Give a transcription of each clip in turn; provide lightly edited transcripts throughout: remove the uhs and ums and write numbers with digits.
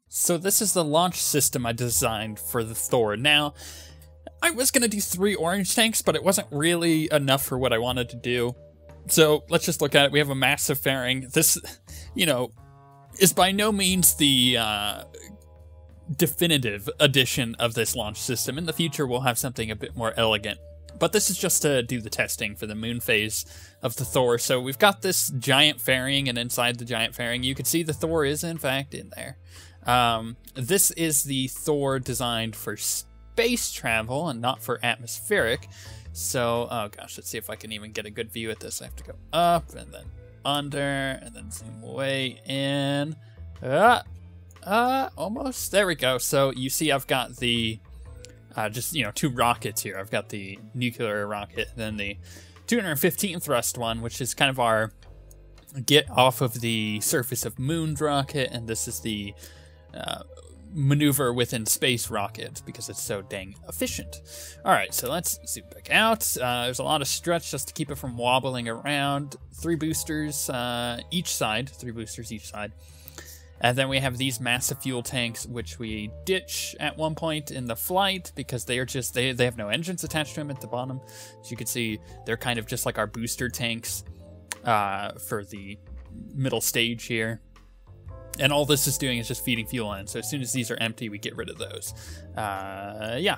So this is the launch system I designed for the Thor. Now, I was going to do 3 orange tanks, but it wasn't really enough for what I wanted to do. So let's just look at it. We have a massive fairing. This, you know, is by no means the definitive edition of this launch system. In the future, we'll have something a bit more elegant. But this is just to do the testing for the moon phase of the Thor. So we've got this giant fairing, and inside the giant fairing, you can see the Thor is in fact in there. This is the Thor designed for space travel and not for atmospheric. So, oh gosh, let's see if I can even get a good view at this. I have to go up and then under and then zoom way in. Almost. There we go. So you see I've got the, just, you know, 2 rockets here. I've got the nuclear rocket, then the 215 thrust one, which is kind of our get off of the surface of moon rocket, and this is the maneuver within space rocket because it's so dang efficient. All right, so let's zoom back out. There's a lot of stretch just to keep it from wobbling around. 3 boosters each side, 3 boosters each side. And then we have these massive fuel tanks, which we ditch at one point in the flight because they are just, they have no engines attached to them at the bottom. So you can see they're kind of just like our booster tanks for the middle stage here. And all this is doing is just feeding fuel in. So as soon as these are empty, we get rid of those. Yeah,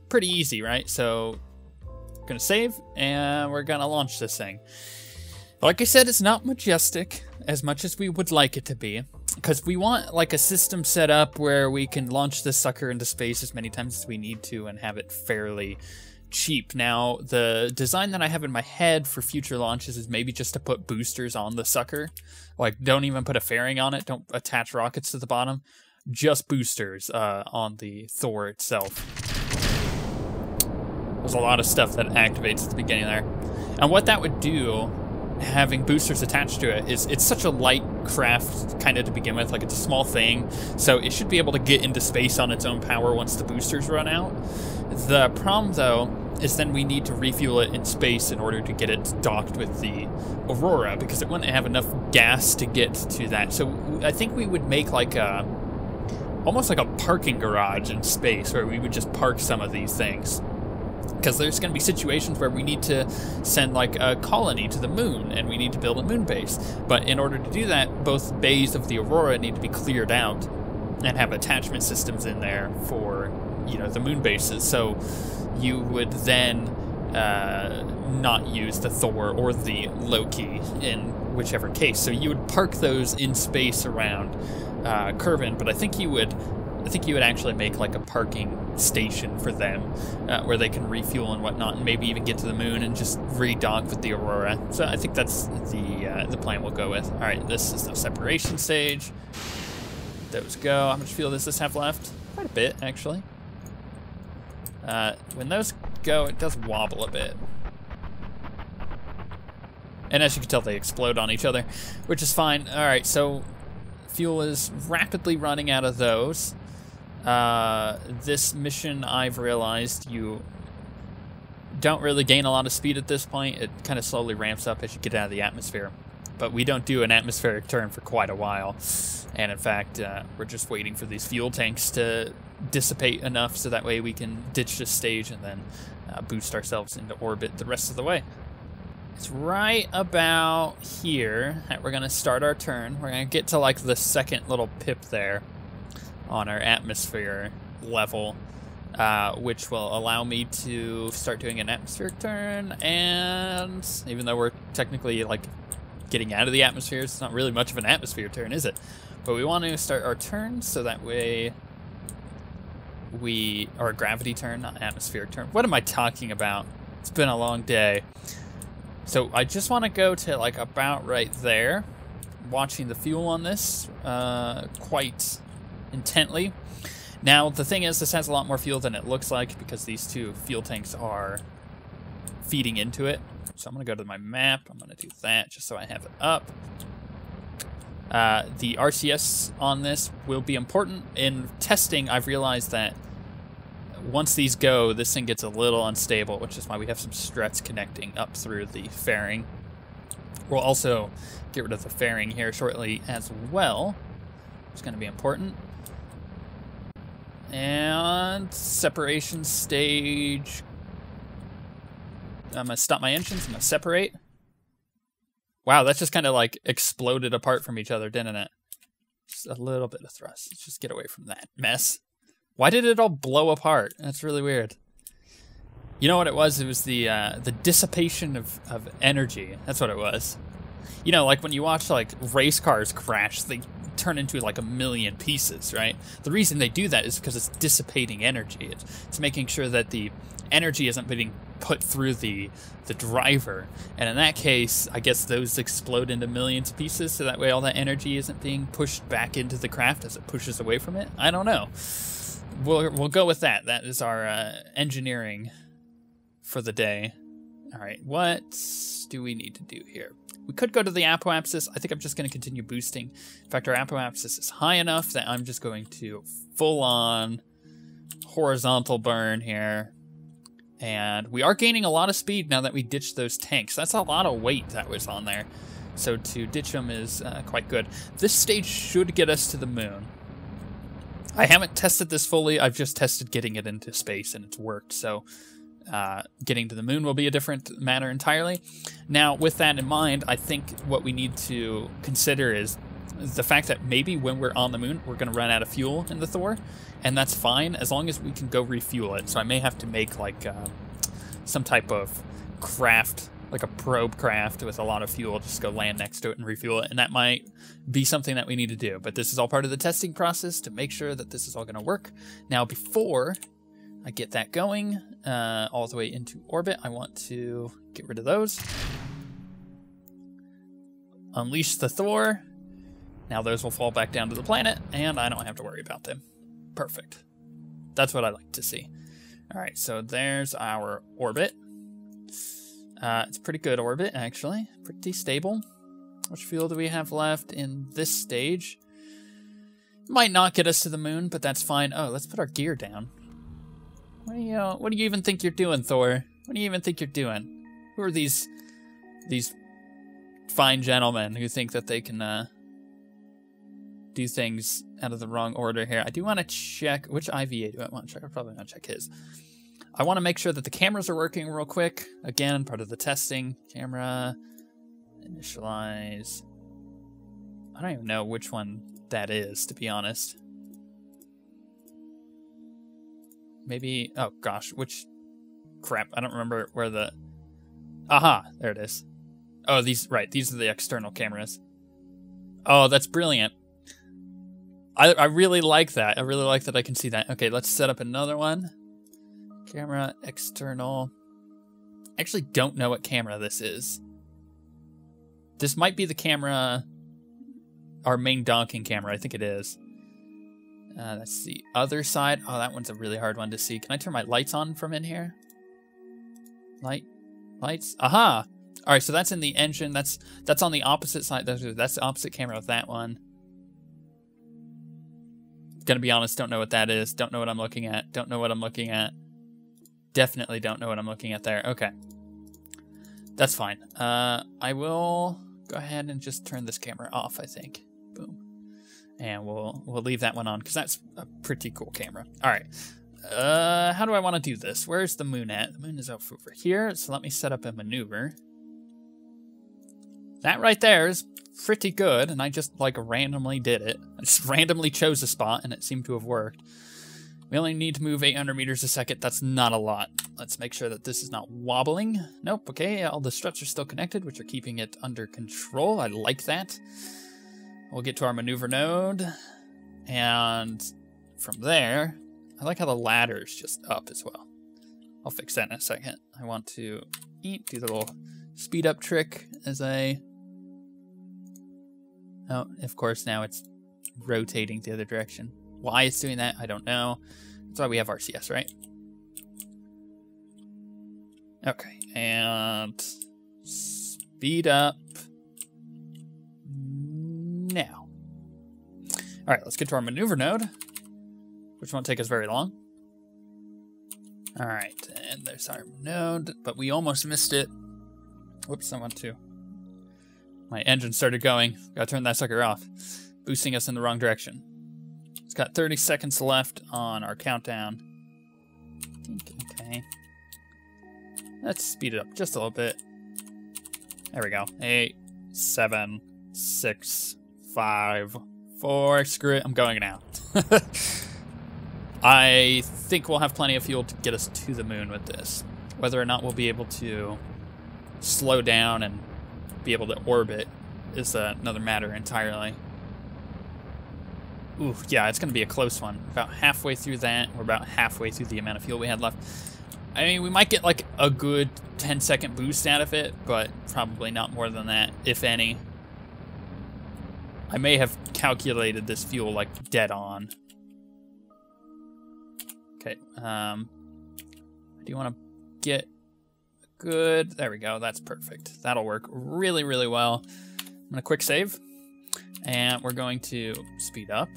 pretty easy, right? So we're gonna save and we're gonna launch this thing. Like I said, it's not majestic as much as we would like it to be, because we want like a system set up where we can launch this sucker into space as many times as we need to and have it fairly cheap. Now, the design that I have in my head for future launches is maybe just to put boosters on the sucker. Like, don't even put a fairing on it. Don't attach rockets to the bottom. Just boosters on the Thor itself. There's a lot of stuff that activates at the beginning there. And what that would do, having boosters attached to it, is it's such a light craft kind of to begin with. Like, it's a small thing, so it should be able to get into space on its own power once the boosters run out. The problem, though, is then we need to refuel it in space in order to get it docked with the Aurora, because it wouldn't have enough gas to get to that. So I think we would make like a, almost like a parking garage in space, where we would just park some of these things. Because there's going to be situations where we need to send like a colony to the moon and we need to build a moon base. But in order to do that, both bays of the Aurora need to be cleared out and have attachment systems in there for, you know, the moon bases. So you would then not use the Thor or the Loki in whichever case. So you would park those in space around Kerbal, but I think you would actually make like a parking station for them where they can refuel and whatnot, and maybe even get to the moon and just redock with the Aurora. So I think that's the plan we'll go with. All right, this is the separation stage. Those go. How much fuel does this have left? Quite a bit, actually. When those go, it does wobble a bit. And as you can tell, they explode on each other, which is fine. All right, so fuel is rapidly running out of those. This mission, I've realized you don't really gain a lot of speed at this point. It kind of slowly ramps up as you get out of the atmosphere. But we don't do an atmospheric turn for quite a while. And in fact, we're just waiting for these fuel tanks to dissipate enough so that way we can ditch this stage and then boost ourselves into orbit the rest of the way. It's right about here that we're going to start our turn. We're going to get to like the second little pip there on our atmosphere level, which will allow me to start doing an atmospheric turn. And even though we're technically like getting out of the atmosphere, it's not really much of an atmosphere turn, is it? But we want to start our turn so that way or a gravity turn, not atmospheric turn. What am I talking about? It's been a long day. So I just want to go to like about right there, watching the fuel on this quite intently. Now the thing is, this has a lot more fuel than it looks like because these 2 fuel tanks are feeding into it. So I'm going to go to my map. I'm going to do that just so I have it up. The RCS on this will be important. In testing, I've realized that once these go, this thing gets a little unstable, which is why we have some struts connecting up through the fairing. We'll also get rid of the fairing here shortly as well. It's going to be important. And separation stage. I'm going to stop my engines. I'm going to separate. Wow, that just kind of like exploded apart from each other, didn't it? Just a little bit of thrust. Let's just get away from that mess. Why did it all blow apart? That's really weird. You know what it was? It was the dissipation of energy. That's what it was. You know, like when you watch like race cars crash, they turn into like a million pieces, right? The reason they do that is because it's dissipating energy. It's making sure that the energy isn't being put through the driver. And in that case, I guess those explode into millions of pieces, so that way all that energy isn't being pushed back into the craft as it pushes away from it. I don't know. We'll go with that. That is our engineering for the day. All right, what do we need to do here? We could go to the apoapsis. I think I'm just going to continue boosting. In fact, our apoapsis is high enough that I'm just going to full-on horizontal burn here. And we are gaining a lot of speed now that we ditched those tanks. That's a lot of weight that was on there. So to ditch them is quite good. This stage should get us to the moon. I haven't tested this fully. I've just tested getting it into space, and it's worked. So getting to the moon will be a different matter entirely. Now, with that in mind, I think what we need to consider is the fact that maybe when we're on the moon, we're going to run out of fuel in the Thor, and that's fine as long as we can go refuel it. So I may have to make like some type of craft, like a probe craft with a lot of fuel, just go land next to it and refuel it, and that might be something that we need to do. But this is all part of the testing process to make sure that this is all going to work. Now, before I get that going all the way into orbit, I want to get rid of those. Unleash the Thor. Now those will fall back down to the planet, and I don't have to worry about them. Perfect. That's what I like to see. All right, so there's our orbit. It's a pretty good orbit, actually. Pretty stable. Which fuel do we have left in this stage? Might not get us to the moon, but that's fine. Oh, let's put our gear down. What do you even think you're doing, Thor? What do you even think you're doing? Who are these fine gentlemen who think that they can do things out of the wrong order here? I do want to check which IVA do I want to check. I probably want to check his. I want to make sure that the cameras are working real quick. Again, part of the testing. Camera, initialize. I don't even know which one that is, to be honest. Maybe, oh gosh, which, crap, I don't remember where the, aha, there it is. Oh, these, right, these are the external cameras. Oh, that's brilliant. I really like that. I really like that I can see that. Okay, let's set up another one. Camera, external. I actually don't know what camera this is. This might be the camera, our main docking camera. I think it is. That's the other side. Oh, that one's a really hard one to see. Can I turn my lights on from in here? Lights. Aha! All right, so that's in the engine. That's on the opposite side. That's the opposite camera of that one. Gonna be honest, don't know what that is. Don't know what I'm looking at. Don't know what I'm looking at. Definitely don't know what I'm looking at there. Okay. That's fine. I will go ahead and just turn this camera off, I think. Boom. And we'll leave that one on, because that's a pretty cool camera. All right. How do I want to do this? Where's the moon at? The moon is over here, so let me set up a maneuver. That right there is pretty good, and I just, like, randomly did it. I just randomly chose a spot, and it seemed to have worked. We only need to move 800 meters a second. That's not a lot. Let's make sure that this is not wobbling. Nope, okay, all the struts are still connected, which are keeping it under control. I like that. We'll get to our maneuver node, and from there, I like how the ladder's just up as well. I'll fix that in a second. I want to do the little speed up trick as I... Oh, of course, now it's rotating the other direction. Why it's doing that, I don't know. That's why we have RCS, right? Okay, and speed up now. All right, let's get to our maneuver node, which won't take us very long. All right, and there's our node, but we almost missed it. Whoops, I want to My engine started going. Gotta turn that sucker off. Boosting us in the wrong direction. It's got 30 seconds left on our countdown. Okay. Let's speed it up just a little bit. There we go. 8, 7, 6, 5, 4. Screw it. I'm going now. I think we'll have plenty of fuel to get us to the moon with this. Whether or not we'll be able to slow down and be able to orbit is another matter entirely. Ooh, yeah, it's going to be a close one. About halfway through that. We're about halfway through the amount of fuel we had left. I mean, we might get like a good 10-second boost out of it, but probably not more than that, if any. I may have calculated this fuel like dead on. Okay, do you want to get good? There we go, that's perfect. That'll work really, really well. I'm gonna quick save, and we're going to speed up.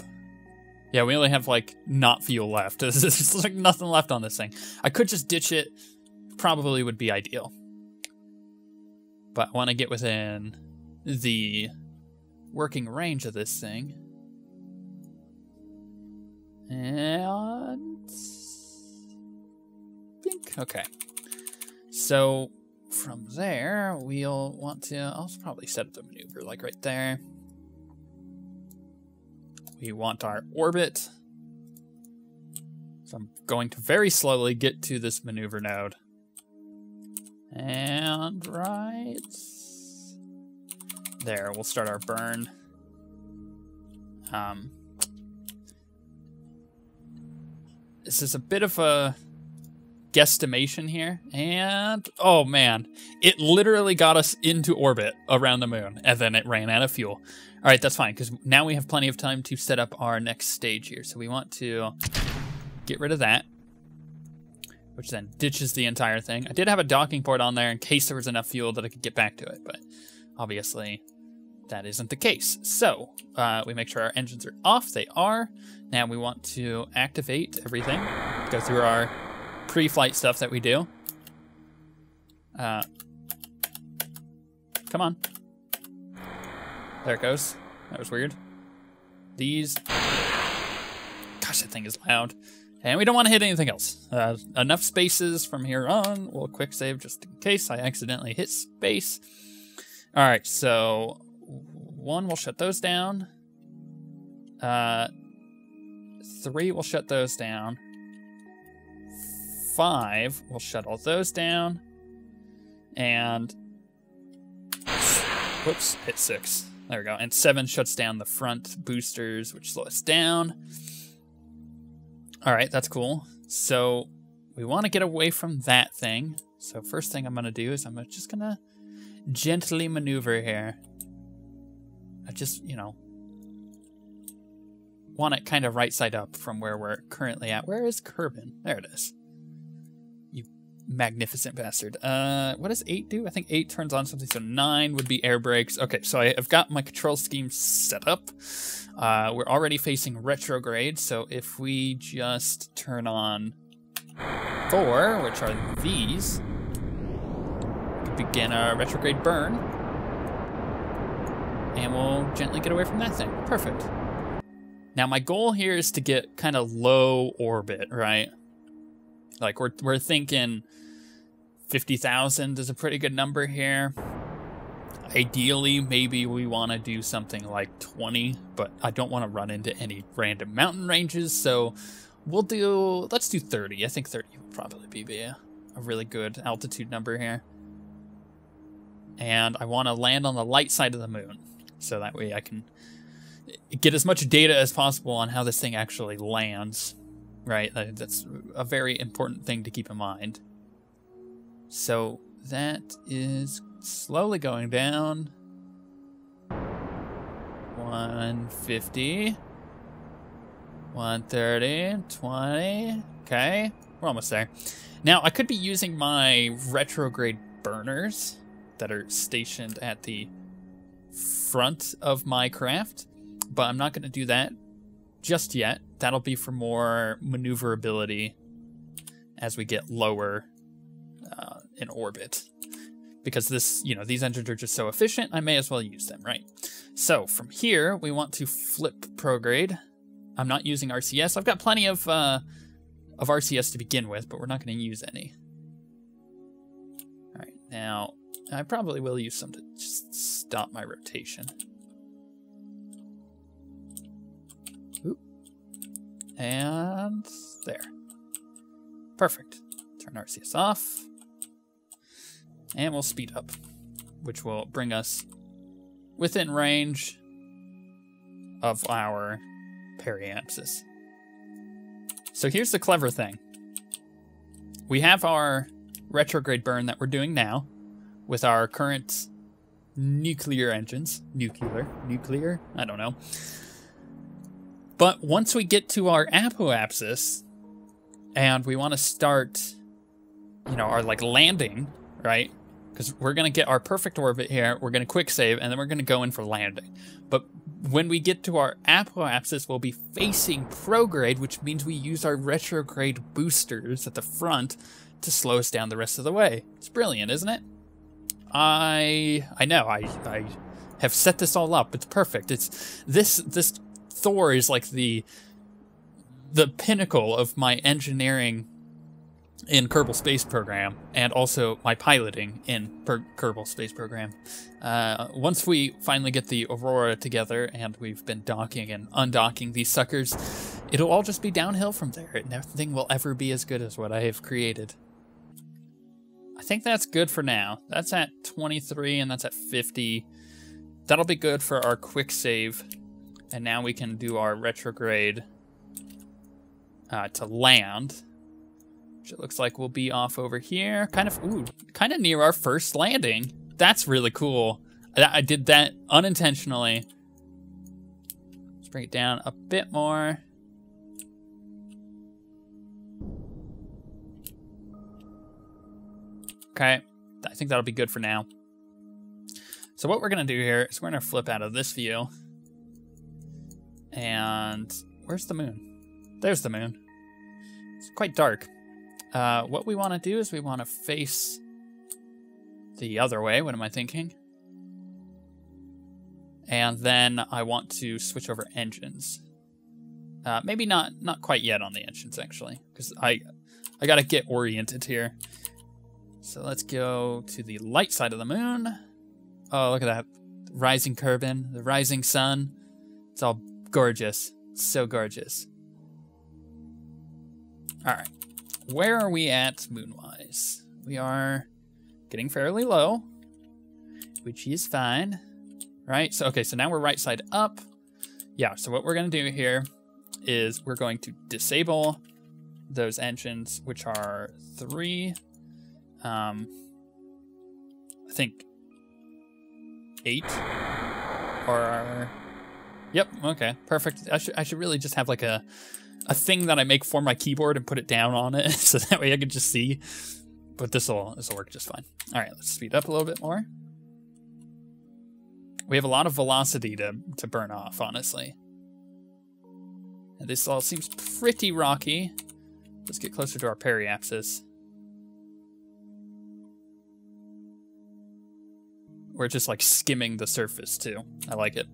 Yeah, we only have like not fuel left. There's like nothing left on this thing. I could just ditch it, probably would be ideal. But I want to get within the working range of this thing. And think, okay. So from there, we'll want to, I'll probably set up the maneuver like right there. We want our orbit. So I'm going to very slowly get to this maneuver node. And right there, we'll start our burn. This is a bit of a guesstimation here, and oh man, it literally got us into orbit around the moon, and then it ran out of fuel. All right, that's fine, because now we have plenty of time to set up our next stage here. So we want to get rid of that, which then ditches the entire thing. I did have a docking port on there in case there was enough fuel that I could get back to it, but obviously that isn't the case. So we make sure our engines are off. They are. Now we want to activate everything, go through our pre-flight stuff that we do. Come on. There it goes. That was weird. These. Gosh, that thing is loud. And we don't want to hit anything else. Enough spaces from here on. We'll quick save just in case I accidentally hit space. All right, so 1, we'll shut those down. 3, we'll shut those down. 5, we'll shut all those down. And whoops, hit 6. There we go. And 7 shuts down the front boosters, which slow us down. All right, that's cool. So we want to get away from that thing. So first thing I'm going to do is I'm just going to gently maneuver here. I just, you know, want it kind of right side up from where we're currently at. Where is Kerbal? There it is. You magnificent bastard. What does 8 do? I think 8 turns on something, so 9 would be air brakes. Okay, so I've got my control scheme set up. We're already facing retrograde, so if we just turn on 4, which are these, we can begin our retrograde burn, and we'll gently get away from that thing. Perfect. Now my goal here is to get kind of low orbit, right? Like we're thinking 50,000 is a pretty good number here. Ideally, maybe we want to do something like 20, but I don't want to run into any random mountain ranges, so let's do 30. I think 30 would probably be a really good altitude number here. And I want to land on the light side of the moon, so that way I can get as much data as possible on how this thing actually lands, right? That's a very important thing to keep in mind. So that is slowly going down. 150, 130, 20. Okay, we're almost there. Now, I could be using my retrograde burners that are stationed at the front of my craft, but I'm not going to do that just yet. That'll be for more maneuverability as we get lower in orbit. because this, you know, these engines are just so efficient, I may as well use them, right? So from here, we want to flip prograde. I'm not using RCS. I've got plenty of RCS to begin with, but we're not going to use any. All right, now I probably will use some to just stop my rotation. Oop. And there. Perfect. Turn RCS off. And we'll speed up, which will bring us within range of our periapsis. So here's the clever thing. We have our retrograde burn that we're doing now with our current nuclear engines. Nuclear? I don't know. But once we get to our apoapsis and we want to start, you know, our like landing, right? Because we're going to get our perfect orbit here, we're going to quick save, and then we're going to go in for landing. But when we get to our apoapsis, we'll be facing prograde, which means we use our retrograde boosters at the front to slow us down the rest of the way. It's brilliant, isn't it? I know, I have set this all up. It's perfect. It's this Thor is like the pinnacle of my engineering in Kerbal Space Program, and also my piloting in Kerbal Space Program. Once we finally get the Aurora together and we've been docking and undocking these suckers, it'll all just be downhill from there. Nothing will ever be as good as what I have created. I think that's good for now. That's at 23 and that's at 50. That'll be good for our quick save. And now we can do our retrograde to land. Which it looks like we'll be off over here. Kind of near our first landing. That's really cool. I did that unintentionally. Let's bring it down a bit more. Okay, I think that'll be good for now. So what we're gonna do here is we're gonna flip out of this view. And where's the moon? There's the moon. It's quite dark. What we want to do is we want to face the other way. What am I thinking? And then I want to switch over engines. Maybe not quite yet on the engines, actually, because I got to get oriented here. So let's go to the light side of the moon. Oh, look at that. The rising Kerbal, the rising sun. It's all gorgeous. It's so gorgeous. All right. Where are we at moon-wise? We are getting fairly low, which is fine, right? So, okay, so now we're right side up. Yeah, so what we're going to do here is we're going to disable those engines, which are 3, I think 8, or, yep, okay, perfect. I should really just have like a thing that I make for my keyboard and put it down on it so that way I can just see. But this'll work just fine. All right, let's speed up a little bit more. We have a lot of velocity to burn off, honestly. And this all seems pretty rocky. Let's get closer to our periapsis. We're just like skimming the surface too. I like it.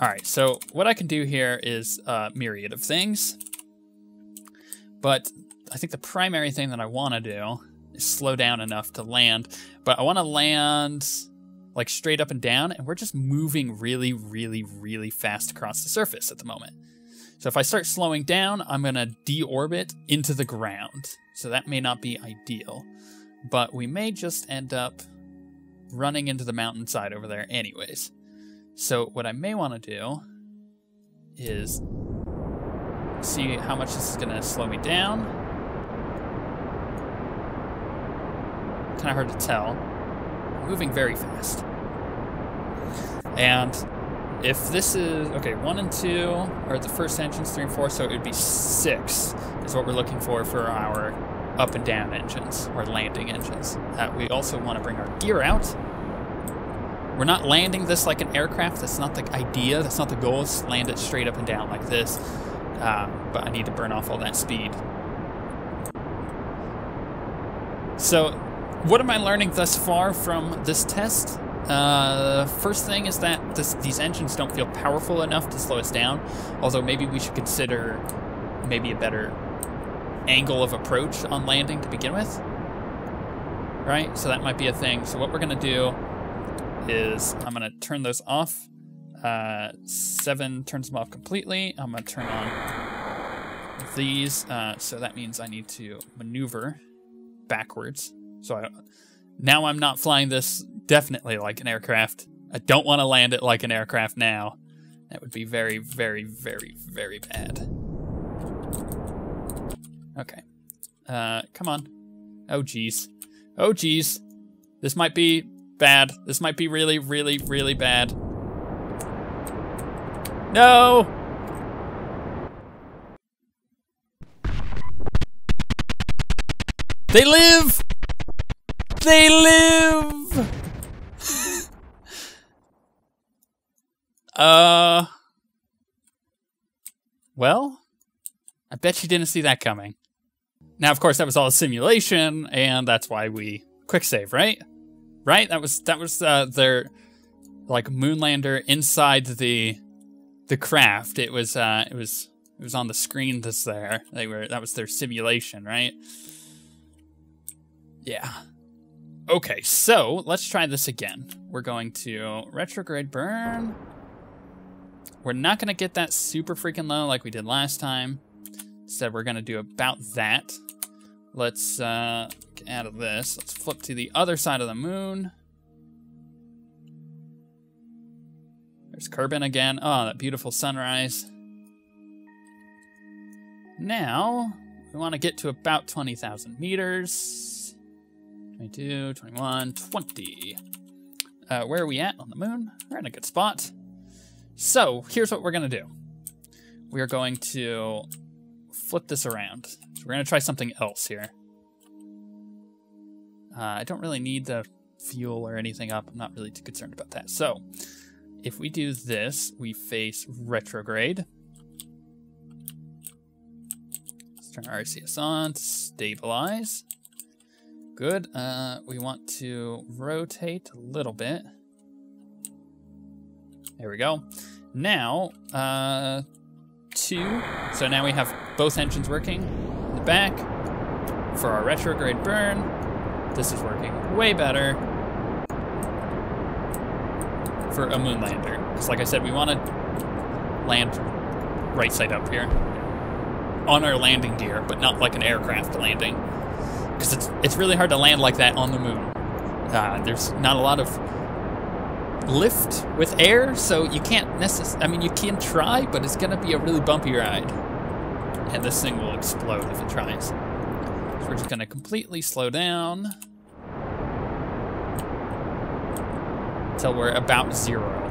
All right, so what I can do here is a myriad of things, but I think the primary thing that I want to do is slow down enough to land, but I want to land like straight up and down, and we're just moving really, really, really fast across the surface at the moment. So if I start slowing down, I'm going to deorbit into the ground, so that may not be ideal, but we may just end up running into the mountainside over there anyways. So what I may want to do is see how much this is going to slow me down. Kind of hard to tell. I'm moving very fast. And if this is, okay, 1 and 2 are the first engines, 3 and 4, so it would be 6 is what we're looking for our up and down engines, or landing engines. We also want to bring our gear out. We're not landing this like an aircraft. That's not the idea. That's not the goal. It's land it straight up and down like this. But I need to burn off all that speed. So, what am I learning thus far from this test? First thing is that these engines don't feel powerful enough to slow us down, although maybe we should consider maybe a better angle of approach on landing to begin with. Right? So that might be a thing. So what we're going to do is I'm going to turn those off. 7 turns them off completely. I'm going to turn on these. So that means I need to maneuver backwards. So now I'm not flying this definitely like an aircraft. I don't want to land it like an aircraft now. That would be very, very, very, very bad. Okay. Come on. Oh, geez. Oh, geez. This might be bad. This might be really, really, really bad. No! They live! They live! Well, I bet you didn't see that coming. Now, of course, that was all a simulation, and that's why we quick save, right? Right? That was their like moonlander inside the craft. It was on the screen that's there. That was their simulation, right? Yeah. Okay, so let's try this again. We're going to retrograde burn. We're not going to get that super freaking low like we did last time. Instead, we're going to do about that. Let's get out of this. Let's flip to the other side of the moon. There's Kerbal again. Oh, that beautiful sunrise. Now, we want to get to about 20,000 meters. 22, 21, 20. Where are we at on the moon? We're in a good spot. So, here's what we're going to do. We are going to flip this around. So we're going to try something else here. I don't really need the fuel or anything up. I'm not really too concerned about that. So, if we do this, we face retrograde. Let's turn our RCS on to stabilize. Good. We want to rotate a little bit. There we go. Now, 2. So now we have both engines working in the back. For our retrograde burn, this is working way better for a moonlander. Because like I said, we want to land right side up here on our landing gear, but not like an aircraft landing. Because it's really hard to land like that on the moon. There's not a lot of lift with air, so you can't necessarily, I mean, you can try, but it's going to be a really bumpy ride. And this thing will explode if it tries. So we're just going to completely slow down until we're about 0.